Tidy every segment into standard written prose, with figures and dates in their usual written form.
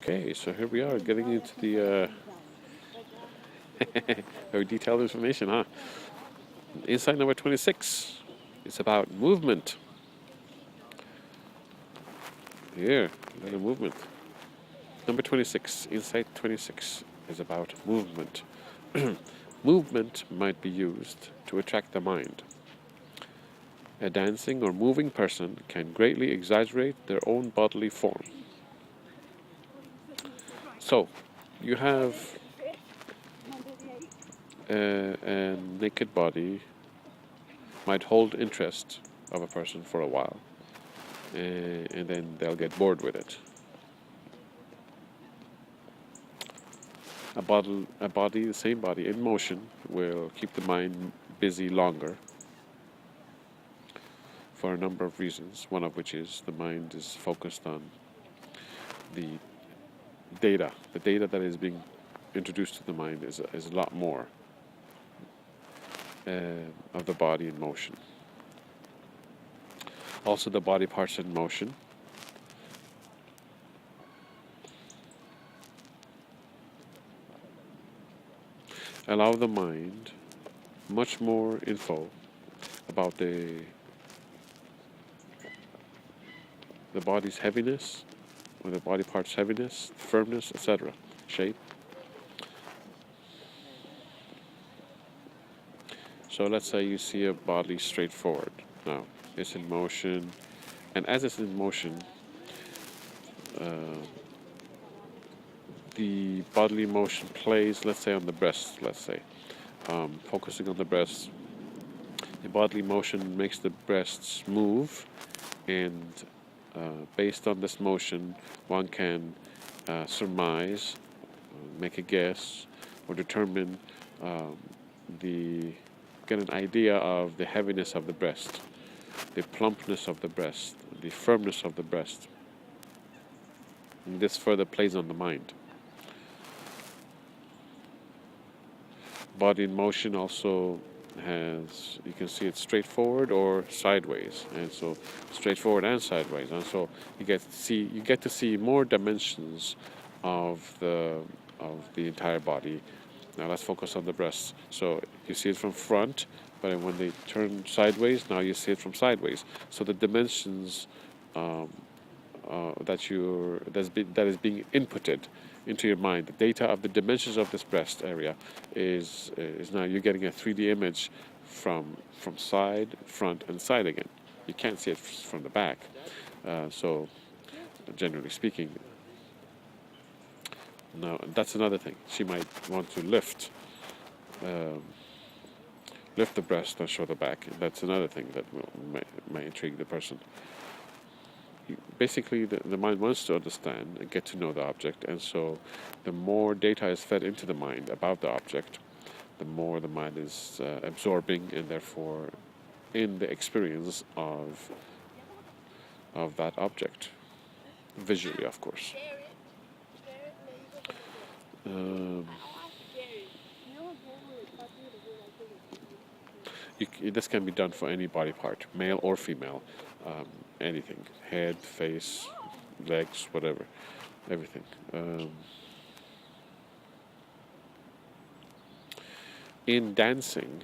Okay, so here we are getting into the very detailed information, huh? Insight number 26 is about movement. Here, a little movement. Number 26, Insight 26, is about movement. Movement might be used to attract the mind. A dancing or moving person can greatly exaggerate their own bodily form. So, you have a naked body might hold interest of a person for a while, and then they'll get bored with it. The same body in motion, will keep the mind busy longer for a number of reasons. One of which is the mind is focused on the data. The data that is being introduced to the mind is a lot more of the body in motion. Also, the body parts in motion allow the mind much more info about the body's heaviness, or the body parts' heaviness, firmness, etc., shape. So let's say you see a body straight forward. Now, it's in motion, and as it's in motion, uh, the bodily motion plays, let's say, on the breast, let's say. Focusing on the breast, the bodily motion makes the breasts move, and based on this motion, one can surmise, make a guess, or determine the get an idea of the heaviness of the breast, the plumpness of the breast, the firmness of the breast. And this further plays on the mind. Body in motion also has, you can see it straightforward or sideways, and so straightforward and sideways, and so you get to see more dimensions of the entire body. Now let's focus on the breasts. So you see it from front, but when they turn sideways, now you see it from sideways. So the dimensions that is being inputted into your mind, the data of the dimensions of this breast area is now you're getting a 3D image from side, front, and side again. You can't see it from the back. So generally speaking, now that's another thing. She might want to lift the breast and show the back. That's another thing that might intrigue the person. Basically, the mind wants to understand and get to know the object, and so the more data is fed into the mind about the object, the more the mind is absorbing, and therefore in the experience of that object, visually, of course. Um, this can be done for any body part, male or female, anything, head, face, legs, whatever, everything. In dancing,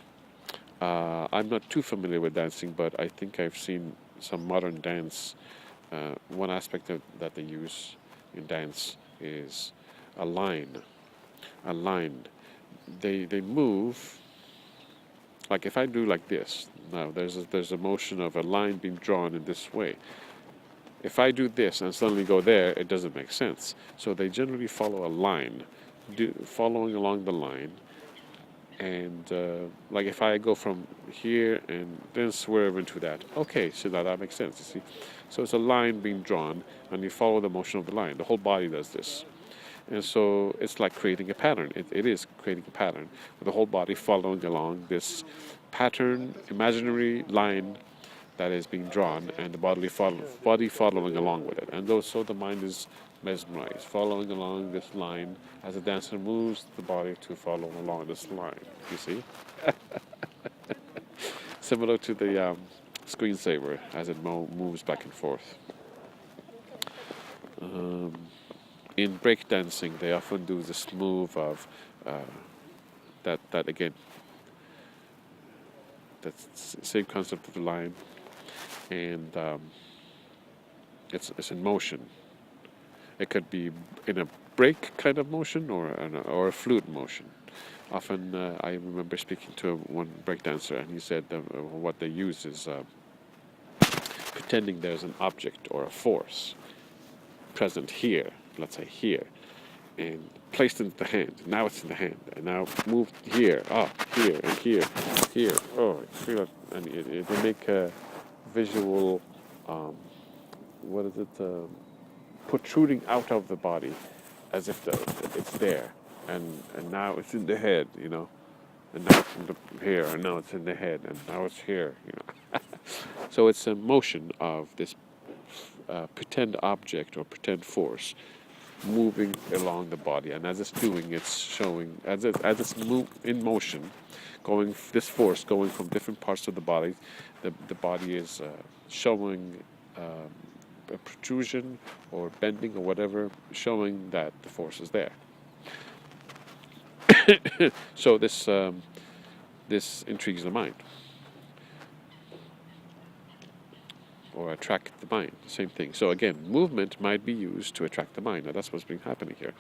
I'm not too familiar with dancing, but I think I've seen some modern dance. One aspect that they use in dance is a line. A line. They move. Like if I do like this, now there's a motion of a line being drawn in this way. If I do this and suddenly go there, it doesn't make sense. So they generally follow a line, following along the line. And like if I go from here and then swerve into that, okay, so now that makes sense, you see. So it's a line being drawn, and you follow the motion of the line. The whole body does this. And so it's like creating a pattern. It is creating a pattern with the whole body following along this pattern, imaginary line that is being drawn, and the body following along with it. And so the mind is mesmerized, following along this line as the dancer moves the body to follow along this line. You see? Similar to the screensaver as it moves back and forth. in breakdancing, they often do this move of that again. That's the same concept of the line, and it's in motion. It could be in a break kind of motion or a fluid motion. Often, I remember speaking to one breakdancer, and he said what they use is pretending there's an object or a force present here, let's say here, and placed into the hand. Now it's in the hand, and now moved here, here, and here, here. Oh, I feel it, and they make a visual, what is it, protruding out of the body, as if it's there, and now it's in the head, and now it's in the here, and now it's in the head, and now it's here. So it's a motion of this pretend object or pretend force moving along the body, and as it's doing, it's showing as it's in motion, this force going from different parts of the body. The body is showing a protrusion or bending or whatever, showing that the force is there. So this intrigues the mind, or attract the mind. Same thing. So again, movement might be used to attract the mind. Now that's what's been happening here.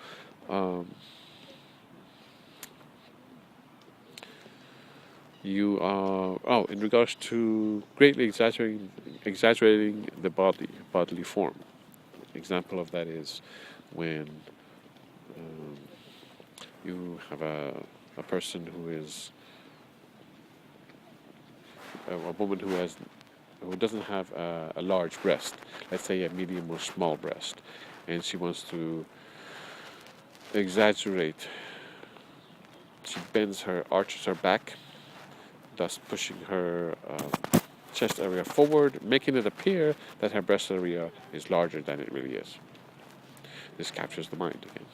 In regards to greatly exaggerating the bodily form. Example of that is when you have a person who is a woman who doesn't have a large breast, let's say a medium or small breast, and she wants to exaggerate. She arches her back, thus pushing her chest area forward, making it appear that her breast area is larger than it really is. This captures the mind again.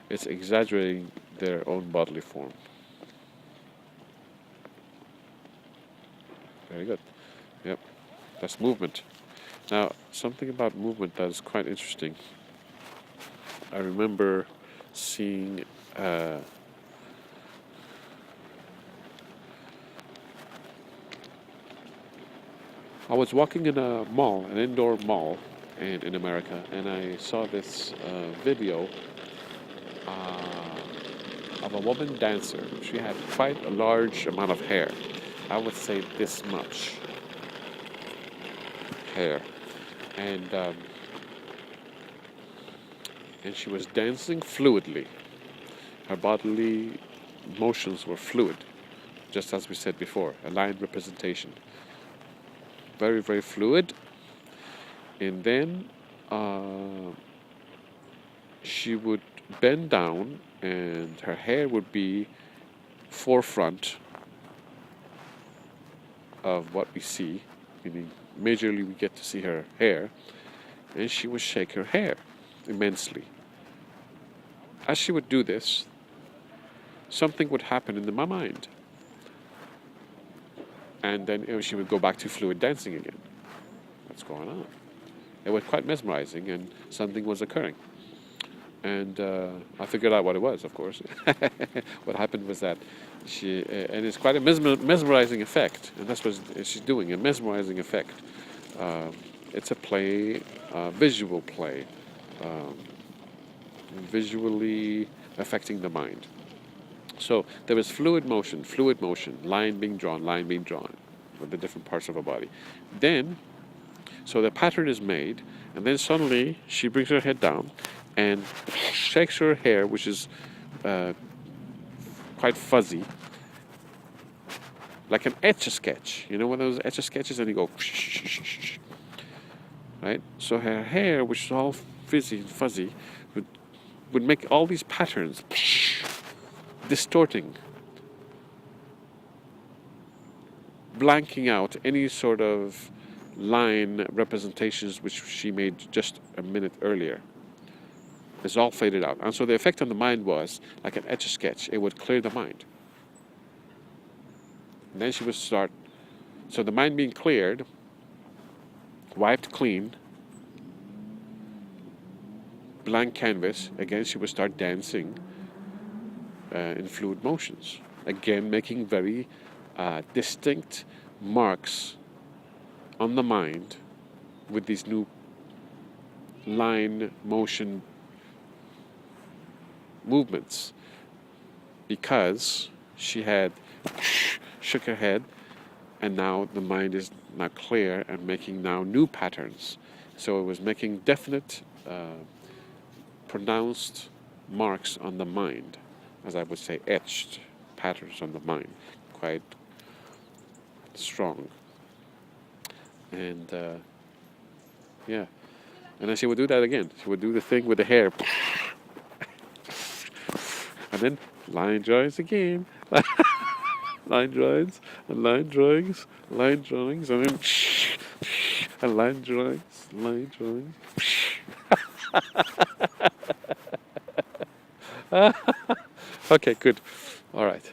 It's exaggerating their own bodily form. Very good. Yep, that's movement. Now, something about movement that is quite interesting. I remember seeing I was walking in a mall, an indoor mall, in America, and I saw this video of a woman dancer. She had quite a large amount of hair. I would say this much hair, and she was dancing fluidly. Her bodily motions were fluid, just as we said before, a line representation. Very, very fluid. And then she would bend down, and her hair would be forefront of what we see, meaning majorly we get to see her hair, and she would shake her hair immensely. As she would do this, something would happen in my mind, and then she would go back to fluid dancing again. What's going on? It was quite mesmerizing, and something was occurring. And I figured out what it was, of course. What happened was that and it's quite a mesmerizing effect, and that's what she's doing, a mesmerizing effect. It's a play, visual play, visually affecting the mind. So there was fluid motion, line being drawn with the different parts of her body. Then, so the pattern is made, and then suddenly she brings her head down and shakes her hair, which is quite fuzzy, like an etch-a-sketch. You know one of those etch-a-sketches, and you go, right? So her hair, which is all frizzy and fuzzy, would make all these patterns, distorting, blanking out any sort of line representations which she made just a minute earlier. It's all faded out. And so the effect on the mind was like an etch-a-sketch. It would clear the mind. And then she would start So the mind being cleared, wiped clean, blank canvas, again she would start dancing in fluid motions. Again, making very distinct marks on the mind with these new line motion movements, because she had shook her head, and now the mind is now clear and making now new patterns. So it was making definite, pronounced marks on the mind, as I would say, etched patterns on the mind, quite strong. And yeah, and then she would do that again. She would do the thing with the hair, and then line drawings again, line drawings, and line drawings, line drawings, and then and line drawings, line drawings. Okay, good. All right.